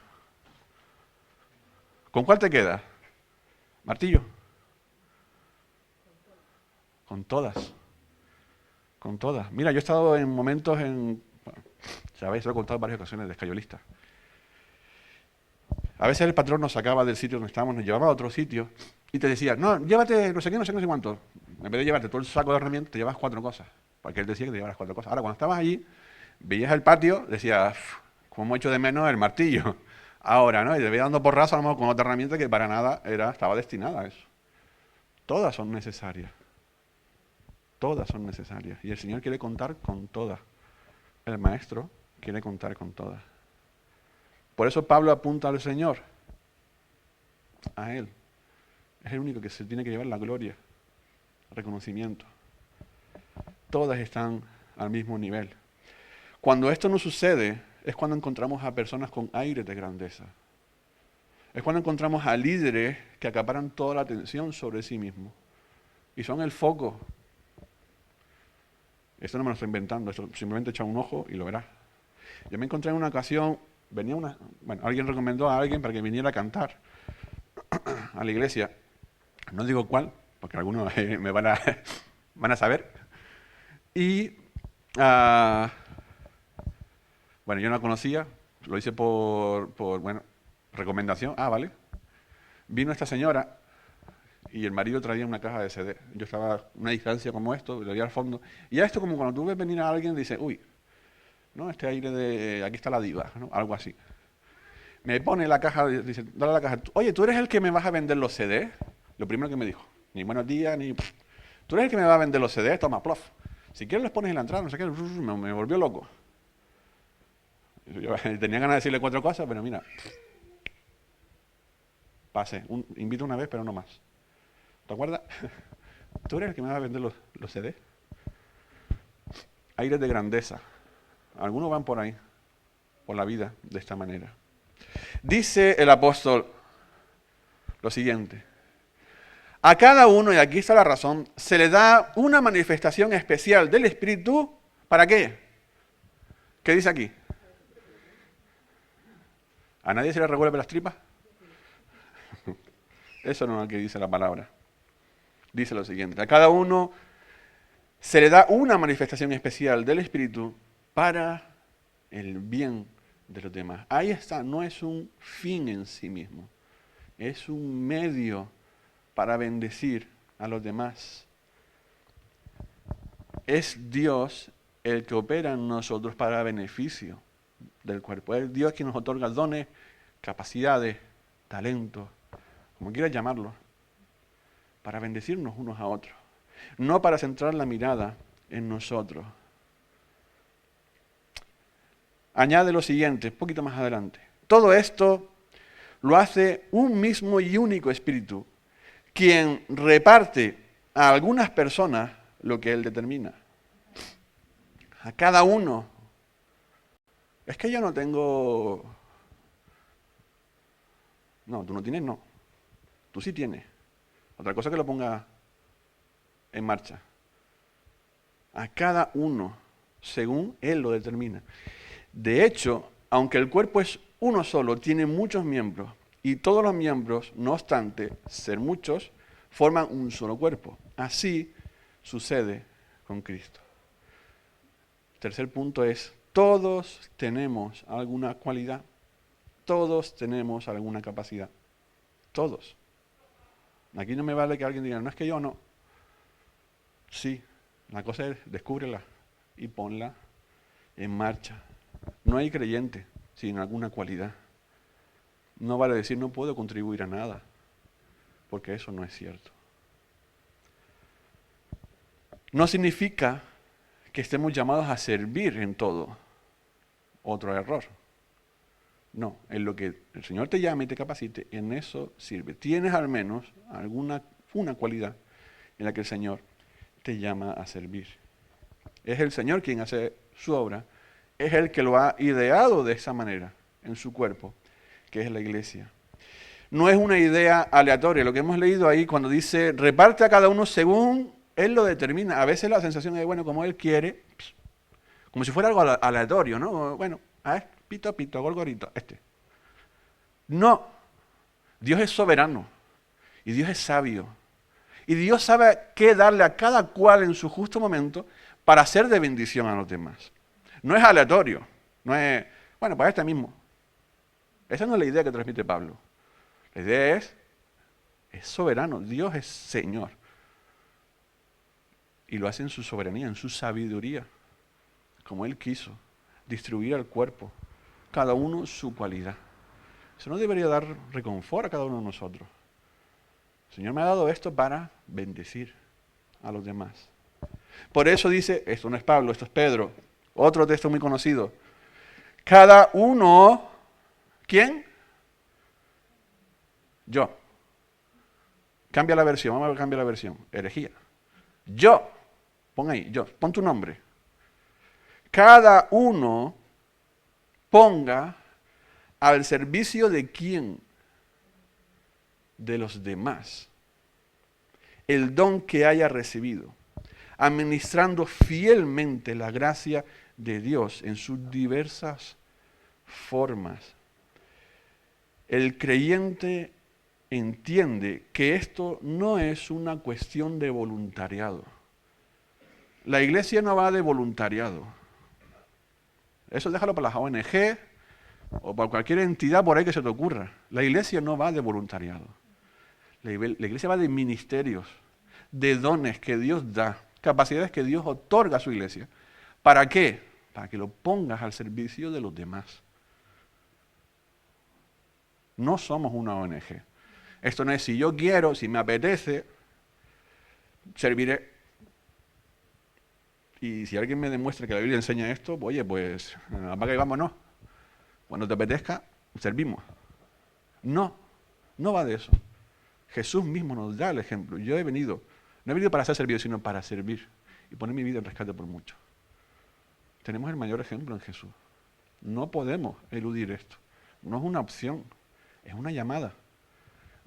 ¿Con cuál te quedas? Martillo. Con todas. Con todas. Mira, yo he estado en momentos sabéis, lo he contado en varias ocasiones de escayolista. A veces el patrón nos sacaba del sitio donde estábamos, nos llevaba a otro sitio y te decía, no, llévate no sé qué, no sé cuánto. En vez de llevarte todo el saco de herramientas, te llevas 4 cosas. Porque él decía que te llevaras 4 cosas. Ahora, cuando estabas allí, veías el patio, decías, cómo echo de menos el martillo. Ahora, ¿no? Y te veía dando porrazo a lo mejor con otra herramienta que para nada estaba destinada a eso. Todas son necesarias. Todas son necesarias. Y el Señor quiere contar con todas. El Maestro quiere contar con todas. Por eso Pablo apunta al Señor. A Él. Es el único que se tiene que llevar la gloria, el reconocimiento. Todas están al mismo nivel. Cuando esto no sucede, es cuando encontramos a personas con aire de grandeza. Es cuando encontramos a líderes que acaparan toda la atención sobre sí mismos. Y son el foco. Esto no me lo estoy inventando, esto simplemente echa un ojo y lo verás. Yo me encontré en una ocasión, alguien recomendó a alguien para que viniera a cantar a la iglesia. No digo cuál, porque algunos me van a saber. Y, yo no la conocía, lo hice por recomendación. Vale. Vino esta señora y el marido traía una caja de CD. Yo estaba a una distancia como esto, lo veía al fondo. Y a esto como cuando tú ves venir a alguien, dice, uy, ¿no? Este aire de, aquí está la diva, ¿no? Algo así. Me pone la caja, dice, dale la caja. Oye, ¿tú eres el que me vas a vender los CD? Lo primero que me dijo. Ni buenos días, ni... ¿Tú eres el que me va a vender los CD? Toma, plof. Si quieres los pones en la entrada, no sé qué. Me volvió loco. Yo tenía ganas de decirle 4 cosas, pero mira. Pase. Invito una vez, pero no más. ¿Te acuerdas? ¿Tú eres el que me va a vender los CD? Aires de grandeza. Algunos van por ahí, por la vida, de esta manera. Dice el apóstol lo siguiente. A cada uno, y aquí está la razón, se le da una manifestación especial del Espíritu. ¿Para qué? ¿Qué dice aquí? ¿A nadie se le revuelve las tripas? Eso no es lo que dice la palabra. Dice lo siguiente. A cada uno se le da una manifestación especial del Espíritu para el bien de los demás. Ahí está, no es un fin en sí mismo. Es un medio para bendecir a los demás. Es Dios el que opera en nosotros para beneficio del cuerpo. Es Dios quien nos otorga dones, capacidades, talentos, como quieras llamarlo, para bendecirnos unos a otros. No para centrar la mirada en nosotros. Añade lo siguiente, un poquito más adelante. Todo esto lo hace un mismo y único Espíritu, quien reparte a algunas personas lo que Él determina. A cada uno. Es que yo no tengo... No, tú no tienes, no. Tú sí tienes. Otra cosa que lo ponga en marcha. A cada uno, según Él lo determina. De hecho, aunque el cuerpo es uno solo, tiene muchos miembros, y todos los miembros, no obstante ser muchos, forman un solo cuerpo. Así sucede con Cristo. Tercer punto es, todos tenemos alguna cualidad, todos tenemos alguna capacidad, todos. Aquí no me vale que alguien diga, no es que yo no. Sí, La cosa es descúbrela y ponla en marcha. No hay creyente sin alguna cualidad. No vale decir no puedo contribuir a nada, porque eso no es cierto. No significa que estemos llamados a servir en todo. Otro error. No, en lo que el Señor te llame y te capacite, en eso sirve. Tienes al menos una cualidad en la que el Señor te llama a servir. Es el Señor quien hace su obra, es el que lo ha ideado de esa manera en su cuerpo, que es la iglesia. No es una idea aleatoria, lo que hemos leído ahí cuando dice, reparte a cada uno según Él lo determina. A veces la sensación es, bueno, como Él quiere, como si fuera algo aleatorio, ¿no? Bueno, a ver, pito, gorgorito, No, Dios es soberano y Dios es sabio. Y Dios sabe qué darle a cada cual en su justo momento para ser de bendición a los demás. No es aleatorio, no es, bueno, para este mismo. Esa no es la idea que transmite Pablo. La idea es soberano, Dios es Señor. Y lo hace en su soberanía, en su sabiduría, como Él quiso, distribuir al cuerpo, cada uno su cualidad. Eso no debería dar reconfort a cada uno de nosotros. El Señor me ha dado esto para bendecir a los demás. Por eso dice, esto no es Pablo, esto es Pedro, otro texto muy conocido. Cada uno, ¿quién? Yo. Cambia la versión, vamos a cambiar la versión. Herejía. Yo. Pon ahí, yo. Pon tu nombre. Cada uno ponga al servicio de quién, de los demás, el don que haya recibido, administrando fielmente la gracia de Dios en sus diversas formas. El creyente entiende que esto no es una cuestión de voluntariado. La iglesia no va de voluntariado. Eso déjalo para las ONG o para cualquier entidad por ahí que se te ocurra. La iglesia no va de voluntariado. La iglesia va de ministerios, de dones que Dios da, capacidades que Dios otorga a su iglesia. ¿Para qué? Para que lo pongas al servicio de los demás. No somos una ONG. Esto no es si yo quiero, si me apetece, serviré. Y si alguien me demuestra que la Biblia enseña esto, oye, pues apaga y vámonos. Cuando te apetezca, servimos. No va de eso. Jesús mismo nos da el ejemplo. No he venido para ser servido, sino para servir y poner mi vida en rescate por mucho. Tenemos el mayor ejemplo en Jesús. No podemos eludir esto. No es una opción, es una llamada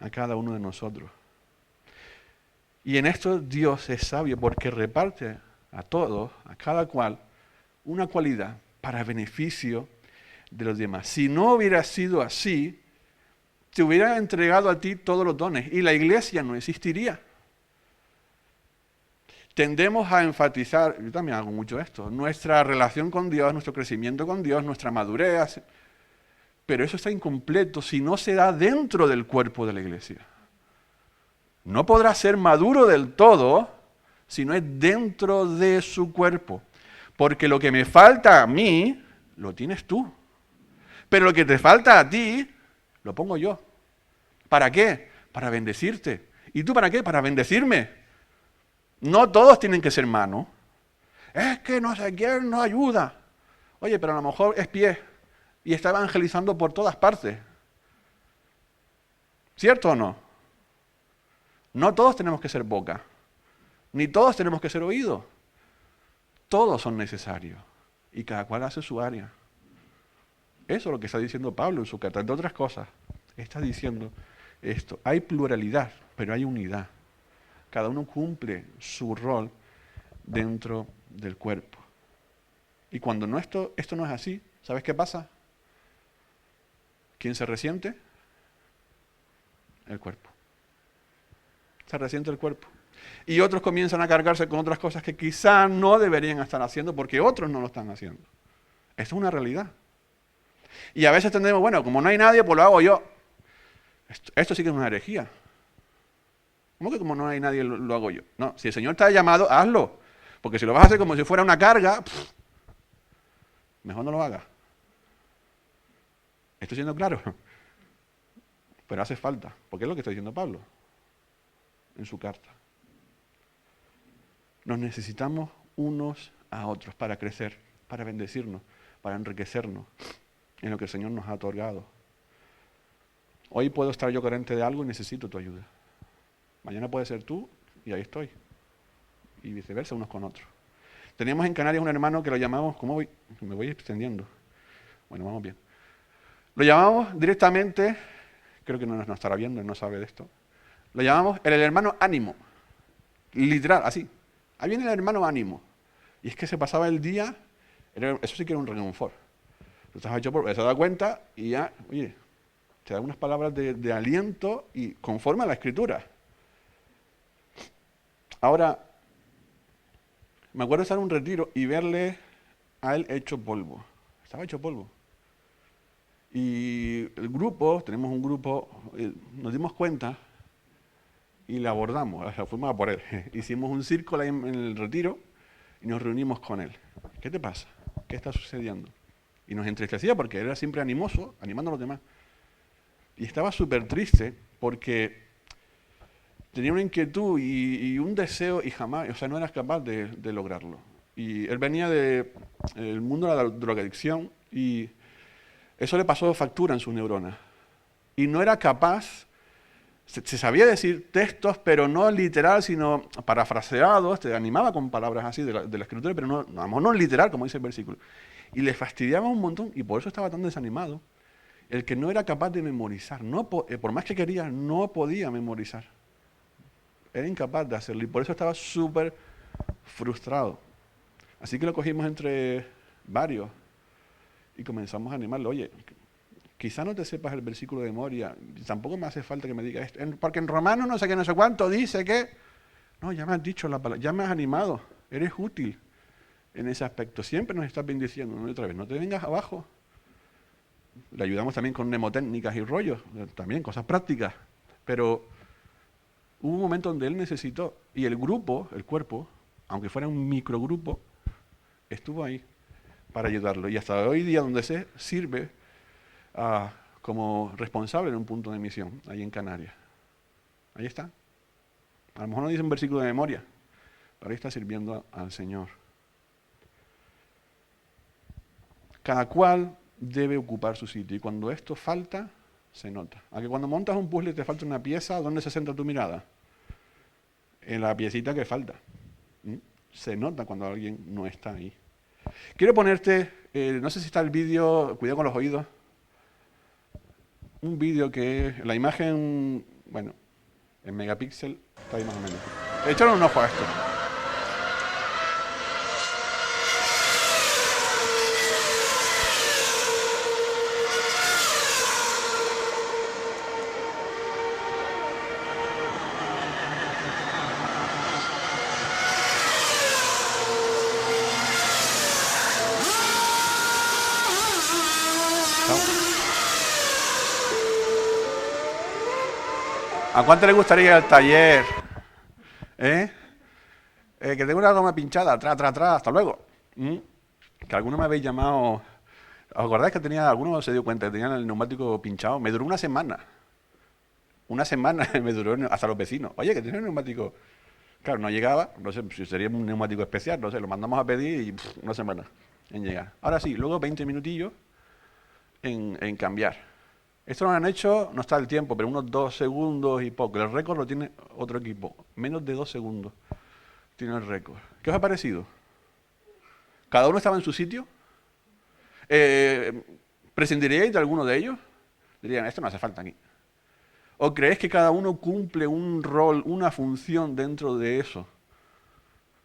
a cada uno de nosotros. Y en esto Dios es sabio porque reparte a todos, a cada cual, una cualidad para beneficio de los demás. Si no hubiera sido así, te hubiera entregado a ti todos los dones y la iglesia no existiría. Tendemos a enfatizar, yo también hago mucho esto, nuestra relación con Dios, nuestro crecimiento con Dios, nuestra madurez, pero eso está incompleto si no se da dentro del cuerpo de la iglesia. No podrá ser maduro del todo si no es dentro de su cuerpo, porque lo que me falta a mí, lo tienes tú, pero lo que te falta a ti, lo pongo yo. ¿Para qué? Para bendecirte. ¿Y tú para qué? Para bendecirme. No todos tienen que ser mano. Es que no sé quién nos ayuda. Oye, pero a lo mejor es pie y está evangelizando por todas partes. ¿Cierto o no? No todos tenemos que ser boca, ni todos tenemos que ser oídos. Todos son necesarios y cada cual hace su área. Eso es lo que está diciendo Pablo en su carta. Entre otras cosas, está diciendo esto. Hay pluralidad, pero hay unidad. Cada uno cumple su rol dentro del cuerpo. Y cuando esto no es así, ¿sabes qué pasa? ¿Quién se resiente? El cuerpo. Se resiente el cuerpo. Y otros comienzan a cargarse con otras cosas que quizás no deberían estar haciendo porque otros no lo están haciendo. Esto es una realidad. Y a veces tendemos, bueno, como no hay nadie, pues lo hago yo. Esto sí que es una herejía. ¿Cómo que como no hay nadie, lo hago yo? No, si el Señor te ha llamado, hazlo. Porque si lo vas a hacer como si fuera una carga, mejor no lo hagas. ¿Estoy siendo claro? Pero hace falta, porque es lo que está diciendo Pablo en su carta. Nos necesitamos unos a otros para crecer, para bendecirnos, para enriquecernos en lo que el Señor nos ha otorgado. Hoy puedo estar yo carente de algo y necesito tu ayuda. Mañana puede ser tú y ahí estoy. Y viceversa, unos con otros. Teníamos en Canarias un hermano que lo llamamos, ¿cómo voy? Me voy extendiendo. Bueno, vamos bien. Lo llamamos directamente, creo que no nos estará viendo, él no sabe de esto. Lo llamamos el hermano ánimo. Literal, así. Ahí viene el hermano ánimo. Y es que se pasaba el día, eso sí que era un reconfort. Tú estás hecho por, se da cuenta y ya, oye, te da unas palabras de aliento y conforme a la Escritura. Ahora, me acuerdo de estar en un retiro y verle a él hecho polvo. Estaba hecho polvo. Y el grupo, tenemos un grupo, nos dimos cuenta y le abordamos, o sea, fuimos a por él. Hicimos un círculo ahí en el retiro y nos reunimos con él. ¿Qué te pasa? ¿Qué está sucediendo? Y nos entristecía porque él era siempre animoso, animando a los demás. Y estaba súper triste porque tenía una inquietud y un deseo y jamás, o sea, no era capaz de lograrlo. Y él venía del mundo de la drogadicción y eso le pasó factura en sus neuronas. Y no era capaz, se sabía decir textos, pero no literal, sino parafraseados, te animaba con palabras así de la Escritura, pero no literal, como dice el versículo. Y le fastidiaba un montón y por eso estaba tan desanimado. El que no era capaz de memorizar, por más que quería, no podía memorizar. Era incapaz de hacerlo y por eso estaba súper frustrado. Así que lo cogimos entre varios y comenzamos a animarlo. Oye, quizá no te sepas el versículo de memoria, tampoco me hace falta que me digas esto, porque en Romanos no sé qué, no sé cuánto dice que... No, ya me has dicho la palabra, ya me has animado, eres útil en ese aspecto. Siempre nos estás bendiciendo una y otra vez, no te vengas abajo. Le ayudamos también con mnemotécnicas y rollos, también cosas prácticas, pero hubo un momento donde él necesitó, y el grupo, el cuerpo, aunque fuera un microgrupo, estuvo ahí para ayudarlo. Y hasta hoy día donde se sirve como responsable en un punto de misión, ahí en Canarias. Ahí está. A lo mejor no dice un versículo de memoria, pero ahí está sirviendo al Señor. Cada cual debe ocupar su sitio y cuando esto falta, se nota. Aunque cuando montas un puzzle y te falta una pieza, ¿dónde se centra tu mirada? En la piecita que falta. Se nota cuando alguien no está ahí. Quiero ponerte, no sé si está el vídeo, cuidado con los oídos, un vídeo que la imagen, bueno, en megapíxel está ahí más o menos. Echar un ojo a esto. ¿A cuánto le gustaría ir al taller? Que tengo una goma pinchada, atrás, hasta luego. Que algunos me habéis llamado. ¿Os acordáis que alguno se dio cuenta que tenían el neumático pinchado? Me duró una semana. Una semana me duró hasta los vecinos. Oye, que tiene un neumático. Claro, no llegaba, no sé si sería un neumático especial, no sé, lo mandamos a pedir y una semana en llegar. Ahora sí, luego 20 minutillos en cambiar. Esto lo han hecho, no está el tiempo, pero unos 2 segundos y poco. El récord lo tiene otro equipo. Menos de 2 segundos tiene el récord. ¿Qué os ha parecido? ¿Cada uno estaba en su sitio? ¿Prescindiríais de alguno de ellos? Dirían, esto no hace falta aquí. ¿O creéis que cada uno cumple un rol, una función dentro de eso?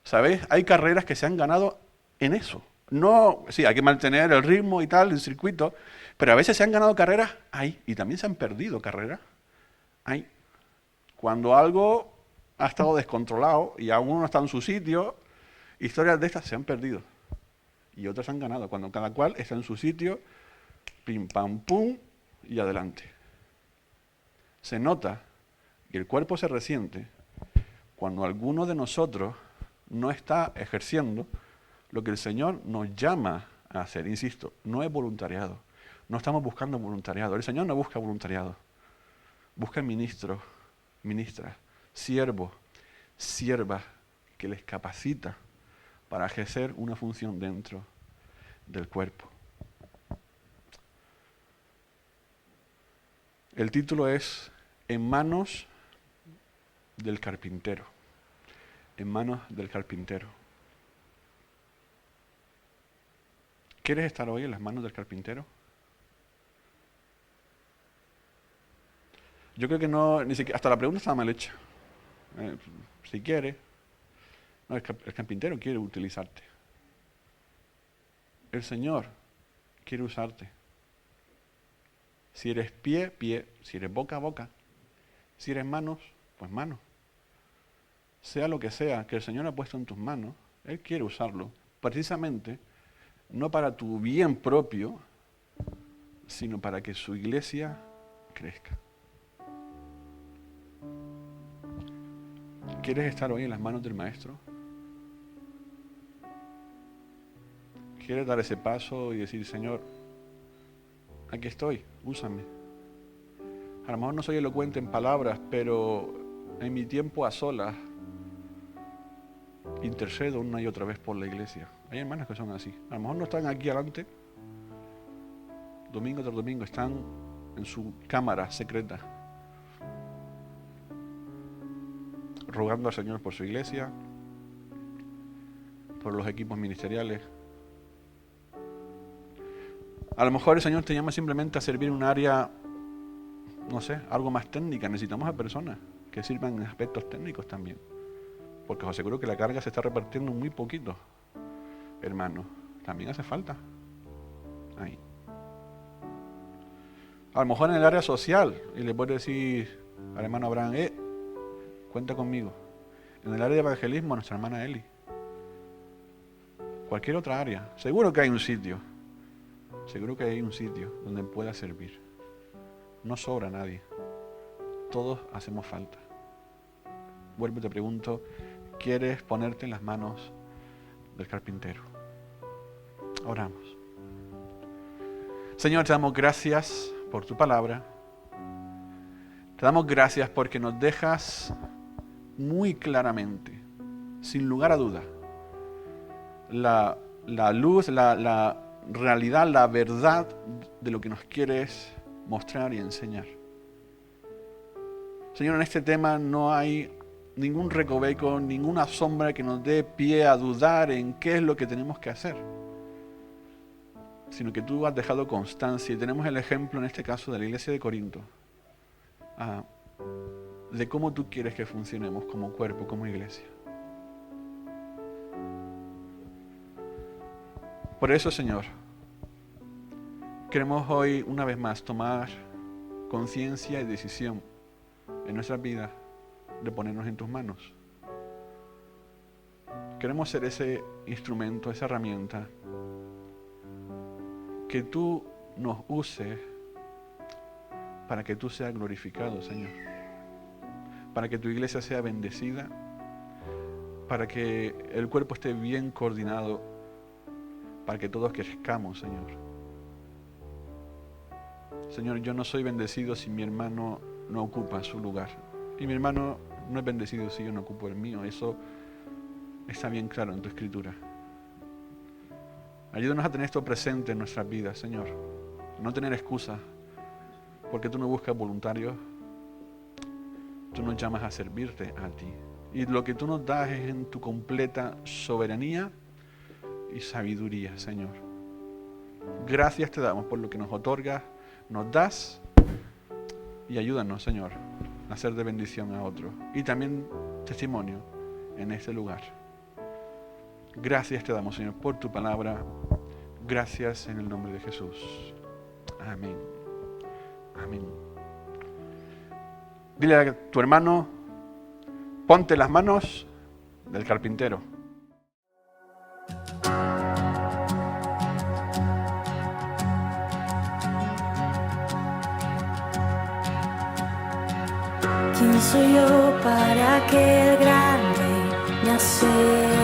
¿Sabéis? Hay carreras que se han ganado en eso. No, sí, hay que mantener el ritmo y tal, el circuito, pero a veces se han ganado carreras ahí y también se han perdido carreras ahí. Cuando algo ha estado descontrolado y aún no está en su sitio, historias de estas se han perdido y otras se han ganado. Cuando cada cual está en su sitio, pim, pam, pum y adelante. Se nota y el cuerpo se resiente cuando alguno de nosotros no está ejerciendo lo que el Señor nos llama a hacer. Insisto, no es voluntariado. No estamos buscando voluntariado. El Señor no busca voluntariado. Busca ministros, ministras, siervos, siervas que les capacita para ejercer una función dentro del cuerpo. El título es En manos del carpintero. En manos del carpintero. ¿Quieres estar hoy en las manos del carpintero? Yo creo que no, ni siquiera, hasta la pregunta está mal hecha. Si quiere, no, el carpintero quiere utilizarte. El Señor quiere usarte. Si eres pie, pie. Si eres boca, boca. Si eres manos, pues manos. Sea lo que sea que el Señor ha puesto en tus manos, Él quiere usarlo. Precisamente, no para tu bien propio, sino para que su iglesia crezca. ¿Quieres estar hoy en las manos del Maestro? ¿Quieres dar ese paso y decir, Señor, aquí estoy, úsame? A lo mejor no soy elocuente en palabras, pero en mi tiempo a solas intercedo una y otra vez por la iglesia. Hay hermanas que son así. A lo mejor no están aquí adelante, domingo tras domingo, están en su cámara secreta, rogando al Señor por su iglesia, por los equipos ministeriales. A lo mejor el Señor te llama simplemente a servir en un área, no sé, algo más técnica. Necesitamos a personas que sirvan en aspectos técnicos también. Porque os aseguro que la carga se está repartiendo muy poquito, hermano. También hace falta. Ahí. A lo mejor en el área social, y le puedes decir al hermano Abraham, cuenta conmigo. En el área de evangelismo, a nuestra hermana Eli. Cualquier otra área. Seguro que hay un sitio. Seguro que hay un sitio donde pueda servir. No sobra nadie. Todos hacemos falta. Vuelvo y te pregunto, ¿quieres ponerte en las manos del carpintero? Oramos. Señor, te damos gracias por tu palabra. Te damos gracias porque nos dejas muy claramente, sin lugar a duda, la luz, la realidad, la verdad de lo que nos quieres mostrar y enseñar. Señor, en este tema no hay ningún recoveco, ninguna sombra que nos dé pie a dudar en qué es lo que tenemos que hacer, sino que tú has dejado constancia, y tenemos el ejemplo en este caso de la iglesia de Corinto, de cómo tú quieres que funcionemos como cuerpo, como iglesia. Por eso, Señor, queremos hoy una vez más tomar conciencia y decisión en nuestras vidas de ponernos en tus manos. Queremos ser ese instrumento, esa herramienta que tú nos uses para que tú seas glorificado, Señor. Para que tu iglesia sea bendecida, para que el cuerpo esté bien coordinado, para que todos crezcamos, Señor. Señor, yo no soy bendecido si mi hermano no ocupa su lugar. Y mi hermano no es bendecido si yo no ocupo el mío. Eso está bien claro en tu escritura. Ayúdanos a tener esto presente en nuestras vidas, Señor. No tener excusas, porque tú no buscas voluntarios. Tú nos llamas a servirte a ti. Y lo que tú nos das es en tu completa soberanía y sabiduría, Señor. Gracias te damos por lo que nos otorgas, nos das, y ayúdanos, Señor, a ser de bendición a otros. Y también testimonio en este lugar. Gracias te damos, Señor, por tu palabra. Gracias en el nombre de Jesús. Amén. Amén. Dile a tu hermano, ponte las manos del carpintero. ¿Quién soy yo para que el grande me acepte?